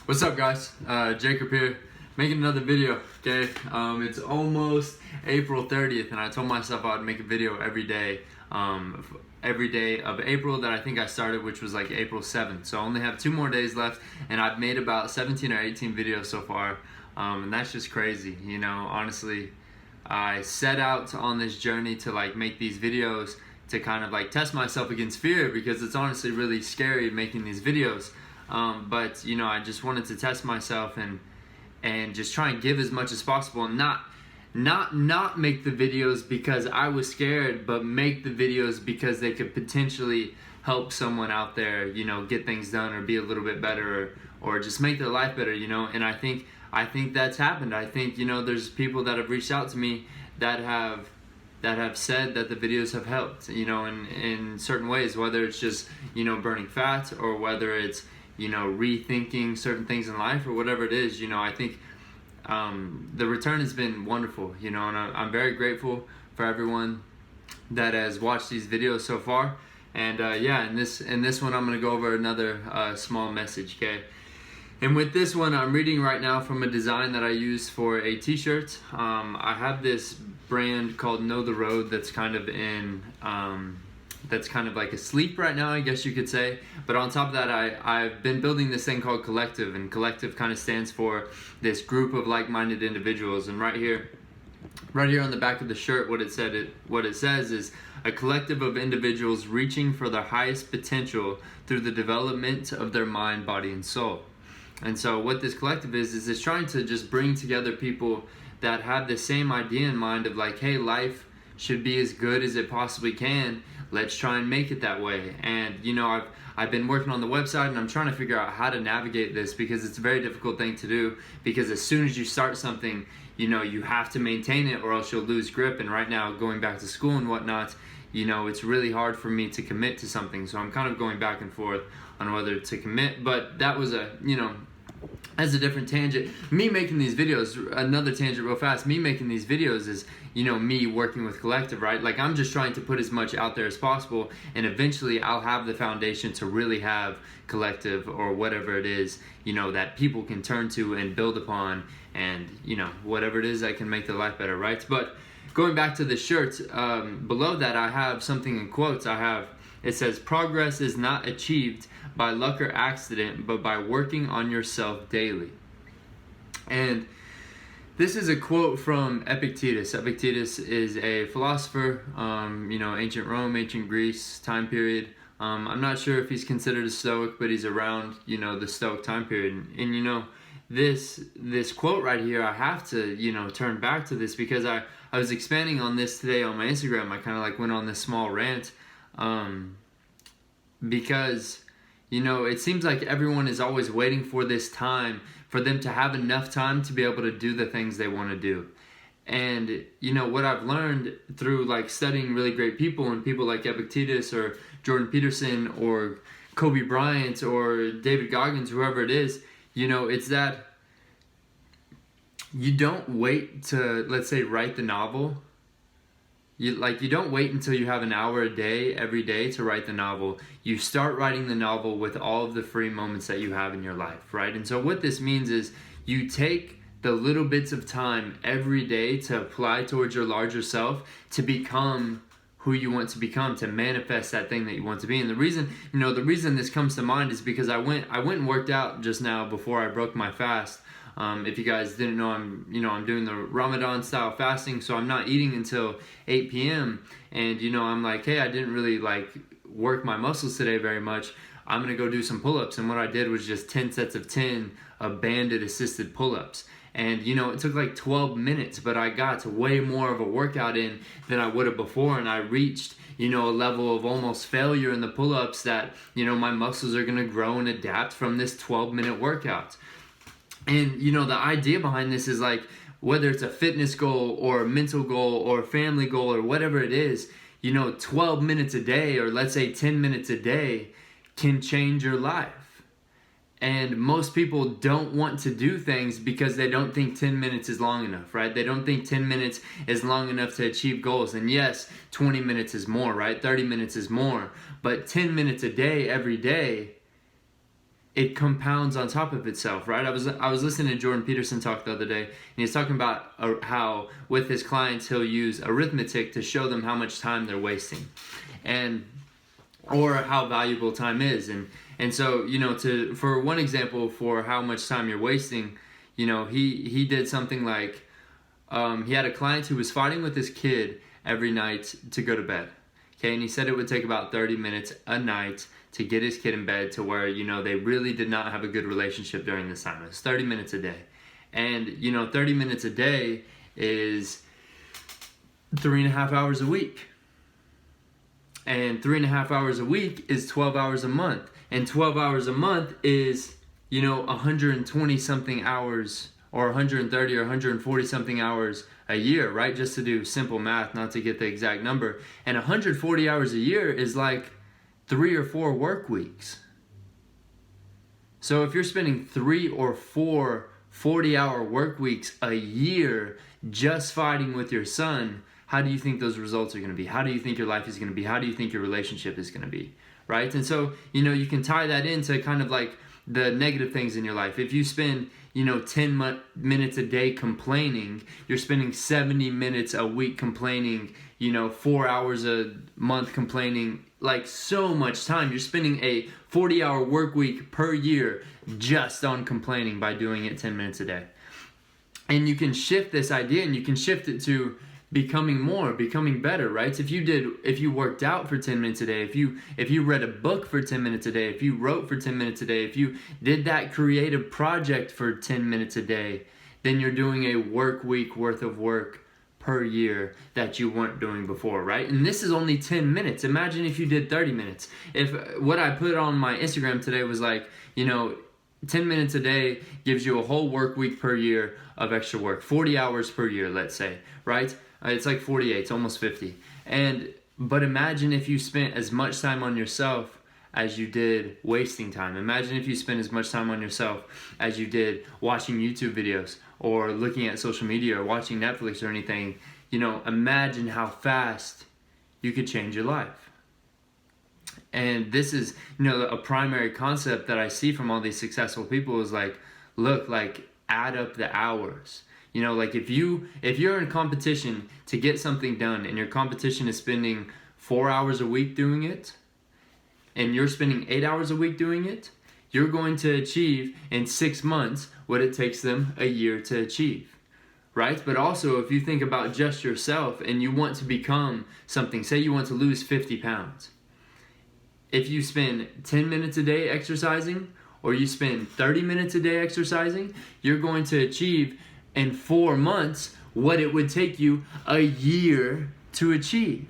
What's up, guys? Jacob here, making another video. Okay, it's almost April 30th, and I told myself I would make a video every day of April that I think I started, which was like April 7th. So I only have 2 more days left, and I've made about 17 or 18 videos so far, and that's just crazy. You know, honestly, I set out on this journey to like make these videos to kind of like test myself against fear, because it's honestly really scary making these videos. But you know, I just wanted to test myself and just try and give as much as possible, and not make the videos because I was scared, but make the videos because they could potentially help someone out there, you know, get things done or be a little bit better, or just make their life better, you know. And I think that's happened. I think, you know, there's people that have reached out to me that have said that the videos have helped, you know, in certain ways, whether it's just, you know, burning fat, or whether it's, you know, rethinking certain things in life, or whatever it is. You know, I think the return has been wonderful, you know, and I'm very grateful for everyone that has watched these videos so far. And yeah, in this one, I'm gonna go over another small message, okay? And with this one, I'm reading right now from a design that I use for a t-shirt. I have this brand called Know the Road that's kind of in that's kind of like asleep right now, I guess you could say. But on top of that, I've been building this thing called Collective, and Collective kind of stands for this group of like-minded individuals. And right here on the back of the shirt, what it says is a collective of individuals reaching for their highest potential through the development of their mind, body, and soul. And so what this collective is it's trying to just bring together people that have the same idea in mind of like, hey, life should be as good as it possibly can. Let's try and make it that way. And you know, I've been working on the website, and I'm trying to figure out how to navigate this, because it's a very difficult thing to do, because as soon as you start something, you know, you have to maintain it or else you'll lose grip. And right now, going back to school and whatnot, you know, it's really hard for me to commit to something. So I'm kind of going back and forth on whether to commit. But that was as a different tangent. Me making these videos, another tangent real fast, me making these videos is, you know, me working with Collective, right? Like, I'm just trying to put as much out there as possible, and eventually I'll have the foundation to really have Collective, or whatever it is, you know, that people can turn to and build upon, and, you know, whatever it is that can make their life better, right? But going back to the shirt, below that I have something in quotes. It says, progress is not achieved by luck or accident, but by working on yourself daily. And this is a quote from Epictetus. Epictetus is a philosopher, you know, ancient Rome, ancient Greece time period. I'm not sure if he's considered a Stoic, but he's around, you know, the Stoic time period. And you know, this quote right here, I have to, you know, turn back to this, because I was expanding on this today on my Instagram. I kind of like went on this small rant, because, you know, it seems like everyone is always waiting for this time, for them to have enough time to be able to do the things they want to do. And, you know, what I've learned through like studying really great people, and people like Epictetus or Jordan Peterson or Kobe Bryant or David Goggins, whoever it is, you know, it's that you don't wait to, let's say, write the novel. You don't wait until you have an hour a day, every day, to write the novel. You start writing the novel with all of the free moments that you have in your life, right? And so what this means is you take the little bits of time every day to apply towards your larger self, to become who you want to become, to manifest that thing that you want to be. And the reason this comes to mind is because I went and worked out just now before I broke my fast. If you guys didn't know, I'm doing the Ramadan style fasting, so I'm not eating until 8 p.m. And you know, I'm like, hey, I didn't really like work my muscles today very much. I'm gonna go do some pull-ups. And what I did was just 10 sets of 10 of banded assisted pull-ups. And you know, it took like 12 minutes, but I got way more of a workout in than I would have before, and I reached, you know, a level of almost failure in the pull-ups that, you know, my muscles are gonna grow and adapt from this 12-minute workout. And you know, the idea behind this is like, whether it's a fitness goal or a mental goal or a family goal or whatever it is, you know, 12 minutes a day, or let's say 10 minutes a day, can change your life. And most people don't want to do things because they don't think 10 minutes is long enough, right? They don't think 10 minutes is long enough to achieve goals. And yes, 20 minutes is more, right? 30 minutes is more. But 10 minutes a day, every day, it compounds on top of itself, right? I was listening to Jordan Peterson talk the other day, and he's talking about how with his clients he'll use arithmetic to show them how much time they're wasting, and or how valuable time is, and so for one example for how much time you're wasting, he did something like he had a client who was fighting with his kid every night to go to bed. Okay, and he said it would take about 30 minutes a night to get his kid in bed to where, they really did not have a good relationship during this time. It's 30 minutes a day. And, 30 minutes a day is 3.5 hours a week. And 3.5 hours a week is 12 hours a month. And 12 hours a month is, 120 something hours, or 130 or 140 something hours a year, right? Just to do simple math, not to get the exact number. And 140 hours a year is like 3 or 4 work weeks. So if you're spending 3 or 4 40-hour work weeks a year just fighting with your son, how do you think those results are going to be? How do you think your life is going to be? How do you think your relationship is going to be, right? And so, you can tie that into kind of like the negative things in your life. If you spend 10 minutes a day complaining, you're spending 70 minutes a week complaining, 4 hours a month complaining, like so much time. You're spending a 40-hour work week per year just on complaining by doing it 10 minutes a day. And you can shift this idea and you can shift it to becoming better, right? If you worked out for 10 minutes a day, if you read a book for 10 minutes a day, if you wrote for 10 minutes a day, if you did that creative project for 10 minutes a day, then you're doing a work week worth of work per year that you weren't doing before, right? And this is only 10 minutes. Imagine if you did 30 minutes. If what I put on my Instagram today was like, 10 minutes a day gives you a whole work week per year of extra work, 40 hours per year, let's say, right? It's like 48, it's almost 50. But imagine if you spent as much time on yourself as you did wasting time. Imagine if you spent as much time on yourself as you did watching YouTube videos or looking at social media or watching Netflix or anything. Imagine how fast you could change your life. And this is, a primary concept that I see from all these successful people is like, look, like add up the hours. Like if you're in competition to get something done and your competition is spending 4 hours a week doing it and you're spending 8 hours a week doing it, you're going to achieve in 6 months what it takes them a year to achieve, right? But also if you think about just yourself and you want to become something, say you want to lose 50 pounds. If you spend 10 minutes a day exercising or you spend 30 minutes a day exercising, you're going to achieve in 4 months what it would take you a year to achieve.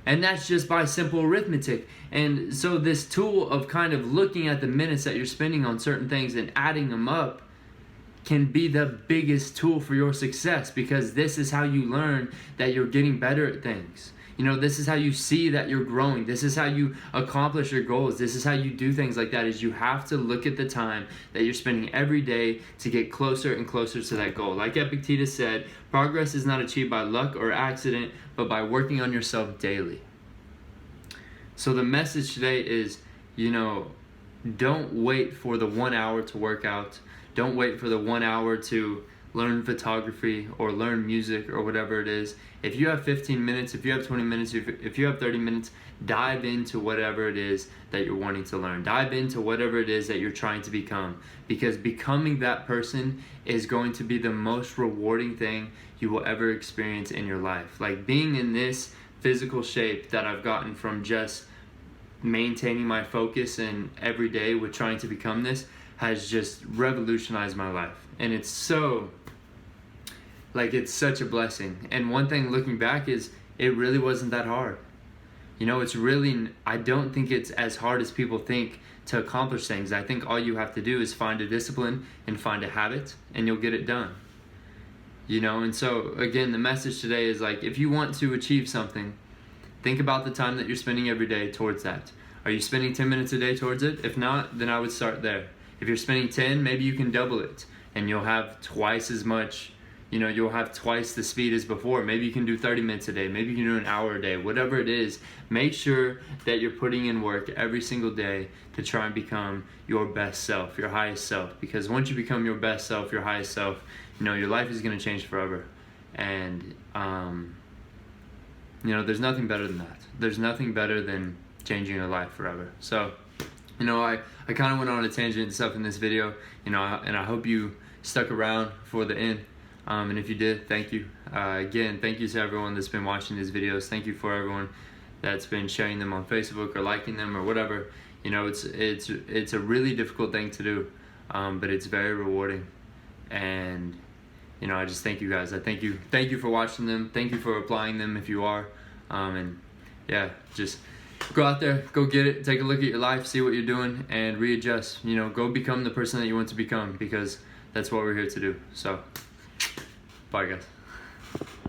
And that's just by simple arithmetic. And so this tool of kind of looking at the minutes that you're spending on certain things and adding them up can be the biggest tool for your success, because this is how you learn that you're getting better at things. This is how you see that you're growing. This is how you accomplish your goals. This is how you do things like that, is you have to look at the time that you're spending every day to get closer and closer to that goal. Like Epictetus said, progress is not achieved by luck or accident, but by working on yourself daily. So the message today is, don't wait for the 1 hour to work out. Don't wait for the 1 hour to learn photography or learn music or whatever it is. If you have 15 minutes, if you have 20 minutes, if you have 30 minutes, dive into whatever it is that you're wanting to learn. Dive into whatever it is that you're trying to become, because becoming that person is going to be the most rewarding thing you will ever experience in your life. Like being in this physical shape that I've gotten from just maintaining my focus and every day with trying to become this has just revolutionized my life. And it's such a blessing. And one thing looking back is it really wasn't that hard. I don't think it's as hard as people think to accomplish things. I think all you have to do is find a discipline and find a habit, and you'll get it done. And so again, the message today is like, if you want to achieve something, think about the time that you're spending every day towards that. Are you spending 10 minutes a day towards it? If not, then I would start there. If you're spending 10, maybe you can double it, and you'll have twice as much, you know, you'll have twice the speed as before. Maybe you can do 30 minutes a day, maybe you can do an hour a day, whatever it is. Make sure that you're putting in work every single day to try and become your best self, your highest self. Because once you become your best self, your highest self, you know, your life is going to change forever. And you know, there's nothing better than that. There's nothing better than changing your life forever. So, you know, I kind of went on a tangent and stuff in this video, you know, and I hope you stuck around for the end. And if you did, thank you. Again, thank you to everyone that's been watching these videos. Thank you for everyone that's been sharing them on Facebook or liking them or whatever. You know, it's a really difficult thing to do, but it's very rewarding. And you know, I just thank you guys. I thank you for watching them. Thank you for applying them if you are. And yeah, just go out there, go get it, take a look at your life, see what you're doing, and readjust. You know, go become the person that you want to become, because that's what we're here to do. So, bye guys.